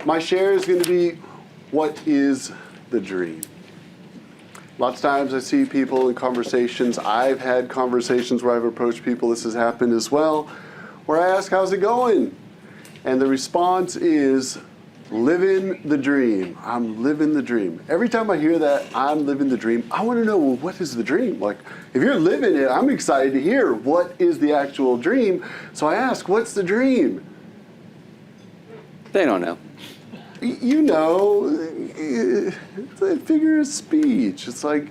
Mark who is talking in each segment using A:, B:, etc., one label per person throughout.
A: my share is going to be, what is the dream? Lots of times I see people in conversations. I've had conversations where I've approached people, this has happened as well, where I ask, how's it going? And the response is, living the dream. I'm living the dream. Every time I hear that, I'm living the dream, I want to know, well, what is the dream? Like, if you're living it, I'm excited to hear what is the actual dream. So I ask, what's the dream?
B: They don't know.
A: You know, it's a figure of speech. It's like,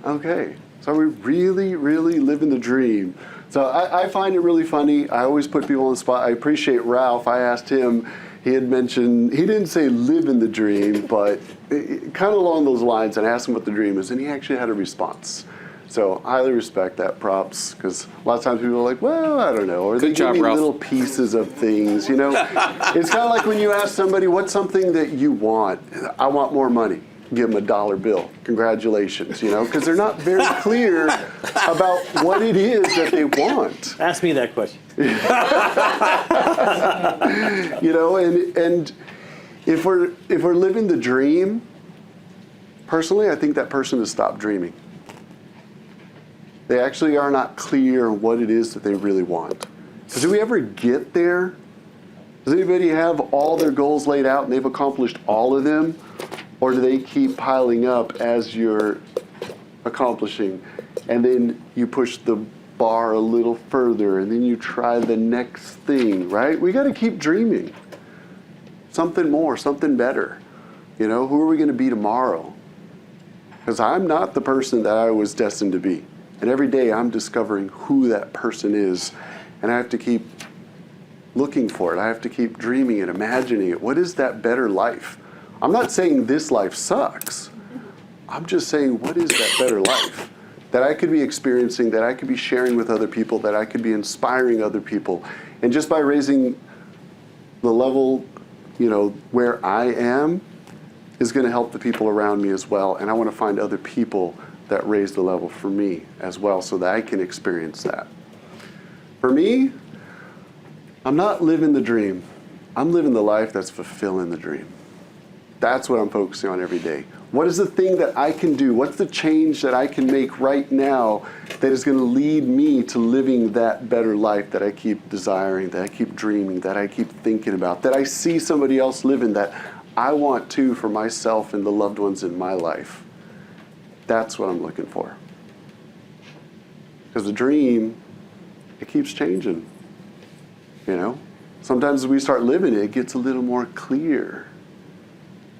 A: okay, so are we really, really living the dream? So I find it really funny. I always put people on the spot. I appreciate Ralph. I asked him, he had mentioned, he didn't say live in the dream, but kind of along those lines, and I asked him what the dream is, and he actually had a response. So highly respect that, props, because a lot of times people are like, well, I don't know, or they give me little pieces of things, you know. It's kind of like when you ask somebody, what's something that you want? I want more money. Give them a dollar bill. Congratulations, you know, because they're not very clear about what it is that they want.
C: Ask me that question.
A: You know, and if we're living the dream, personally, I think that person has stopped dreaming. They actually are not clear on what it is that they really want. So do we ever get there? Does anybody have all their goals laid out and they've accomplished all of them? Or do they keep piling up as you're accomplishing? And then you push the bar a little further and then you try the next thing, right? We got to keep dreaming. Something more, something better. You know, who are we going to be tomorrow? Because I'm not the person that I was destined to be. And every day I'm discovering who that person is. And I have to keep looking for it. I have to keep dreaming it, imagining it. What is that better life? I'm not saying this life sucks. I'm just saying, what is that better life that I could be experiencing, that I could be sharing with other people, that I could be inspiring other people? And just by raising the level, you know, where I am is going to help the people around me as well. And I want to find other people that raise the level for me as well so that I can experience that. For me, I'm not living the dream. I'm living the life that's fulfilling the dream. That's what I'm focusing on every day. What is the thing that I can do? What's the change that I can make right now that is going to lead me to living that better life that I keep desiring, that I keep dreaming, that I keep thinking about, that I see somebody else living, that I want to for myself and the loved ones in my life? That's what I'm looking for. Because the dream, it keeps changing. You know? Sometimes as we start living it, it gets a little more clear.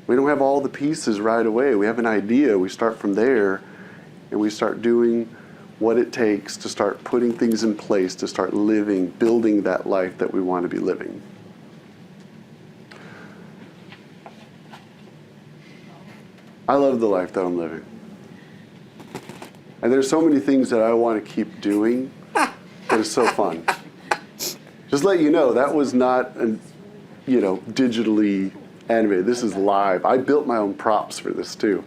A: We don't have all the pieces right away. We have an idea. We start from there, and we start doing what it takes to start putting things in place, to start living, building that life that we want to be living. I love the life that I'm living. And there's so many things that I want to keep doing that is so fun. Just let you know, that was not, digitally animated. This is live. I built my own props for this too.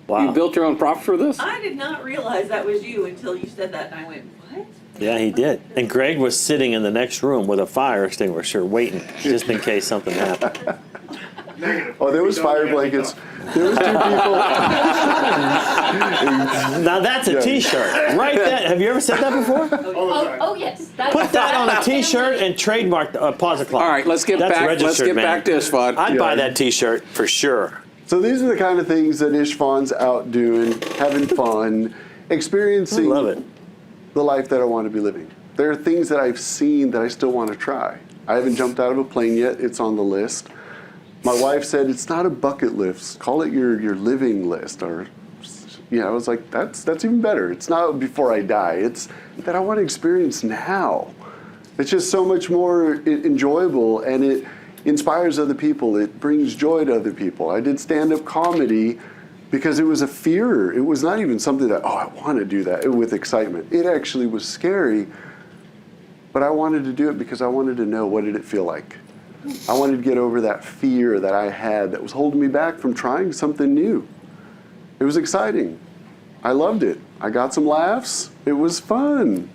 B: Wow. You built your own props for this?
D: I did not realize that was you until you said that, and I went, what?
C: Yeah, he did. And Greg was sitting in the next room with a fire extinguisher waiting just in case something happened.
A: Oh, there was fire blankets. There was 2 people.
C: Now that's a T-shirt. Write that. Have you ever said that before?
E: Oh yes.
C: Put that on a T-shirt and trademark Pause the Clock.
B: All right, let's get back to Istvan.
C: I'd buy that T-shirt for sure.
A: So these are the kind of things that Istvan's out doing, having fun, experiencing
C: I love it.
A: The life that I want to be living. There are things that I've seen that I still want to try. I haven't jumped out of a plane yet. It's on the list. My wife said, it's not a bucket list. Call it your living list. Or, I was like, that's even better. It's not before I die. It's that I want to experience now. It's just so much more enjoyable, and it inspires other people. It brings joy to other people. I did stand-up comedy because it was a fear. It was not even something that, I want to do that with excitement. It actually was scary, but I wanted to do it because I wanted to know, what did it feel like? I wanted to get over that fear that I had that was holding me back from trying something new. It was exciting. I loved it. I got some laughs. It was fun.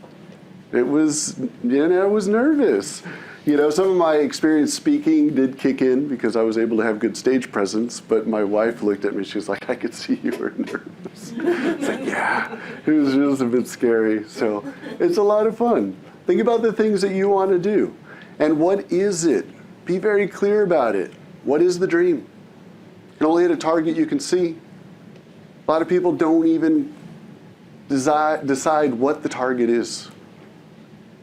A: It was, I was nervous. You know, some of my experience speaking did kick in because I was able to have good stage presence, but my wife looked at me, she was like, I could see you were nervous. It's like, yeah, it was just a bit scary. So it's a lot of fun. Think about the things that you want to do. And what is it? Be very clear about it. What is the dream? You can only hit a target you can see. A lot of people don't even decide what the target is.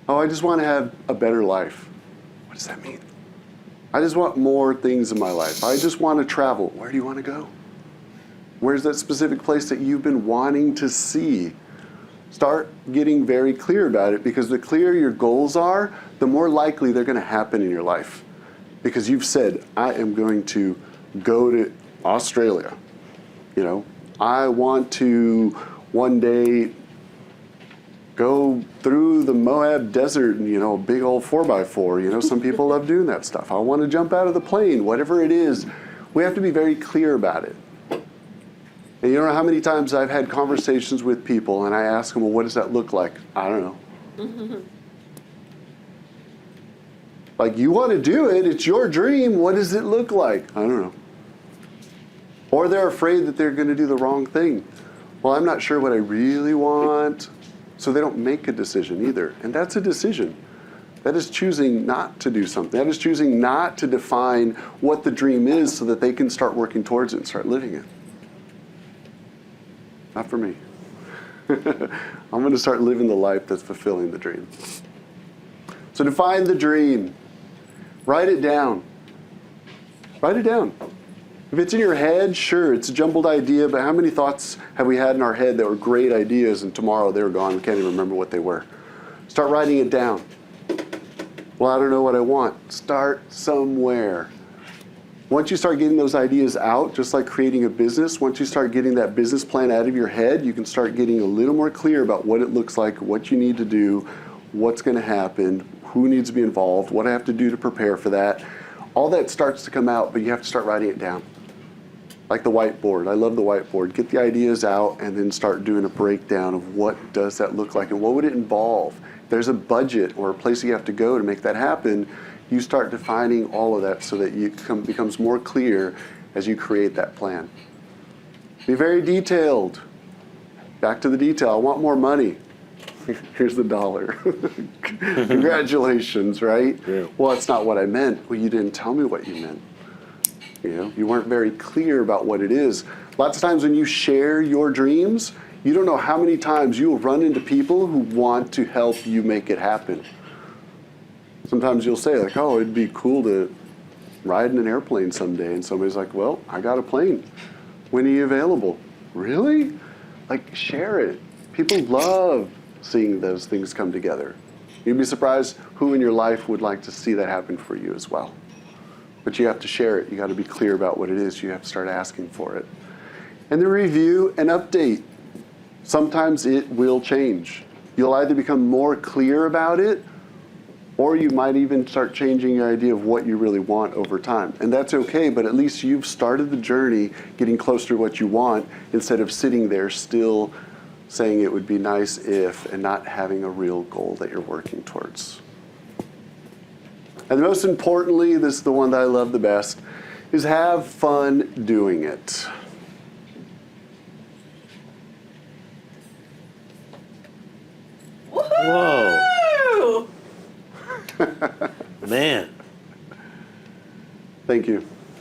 A: Oh, I just want to have a better life. What does that mean? I just want more things in my life. I just want to travel. Where do you want to go? Where's that specific place that you've been wanting to see? Start getting very clear about it, because the clearer your goals are, the more likely they're going to happen in your life. Because you've said, I am going to go to Australia. You know, I want to one day go through the Moab desert and, you know, a big old 4x4. You know, some people love doing that stuff. I want to jump out of the plane. Whatever it is, we have to be very clear about it. And you don't know how many times I've had conversations with people and I ask them, well, what does that look like? I don't know. Like, you want to do it. It's your dream. What does it look like? I don't know. Or they're afraid that they're going to do the wrong thing. Well, I'm not sure what I really want. So they don't make a decision either. And that's a decision. That is choosing not to do something. That is choosing not to define what the dream is so that they can start working towards it and start living it. Not for me. I'm going to start living the life that's fulfilling the dream. So define the dream. Write it down. Write it down. If it's in your head, sure, it's a jumbled idea, but how many thoughts have we had in our head that were great ideas and tomorrow they were gone? We can't even remember what they were. Start writing it down. Well, I don't know what I want. Start somewhere. Once you start getting those ideas out, just like creating a business, once you start getting that business plan out of your head, you can start getting a little more clear about what it looks like, what you need to do, what's going to happen, who needs to be involved, what I have to do to prepare for that. All that starts to come out, but you have to start writing it down. Like the whiteboard. I love the whiteboard. Get the ideas out and then start doing a breakdown of what does that look like and what would it involve. If there's a budget or a place you have to go to make that happen, you start defining all of that so that it becomes more clear as you create that plan. Be very detailed. Back to the detail. I want more money. Here's the dollar. Congratulations, right? Yeah. Well, that's not what I meant. Well, you didn't tell me what you meant. You know, you weren't very clear about what it is. Lots of times when you share your dreams, you don't know how many times you will run into people who want to help you make it happen. Sometimes you'll say, like, oh, it'd be cool to ride in an airplane someday. And somebody's like, well, I got a plane. When are you available? Really? Like, share it. People love seeing those things come together. You'd be surprised who in your life would like to see that happen for you as well. But you have to share it. You got to be clear about what it is. You have to start asking for it. And then review and update. Sometimes it will change. You'll either become more clear about it, or you might even start changing your idea of what you really want over time. And that's okay, but at least you've started the journey getting closer to what you want instead of sitting there still saying it would be nice if and not having a real goal that you're working towards. And most importantly, this is the one that I love the best, is have fun doing it.
C: Whoa. Man.
A: Thank you.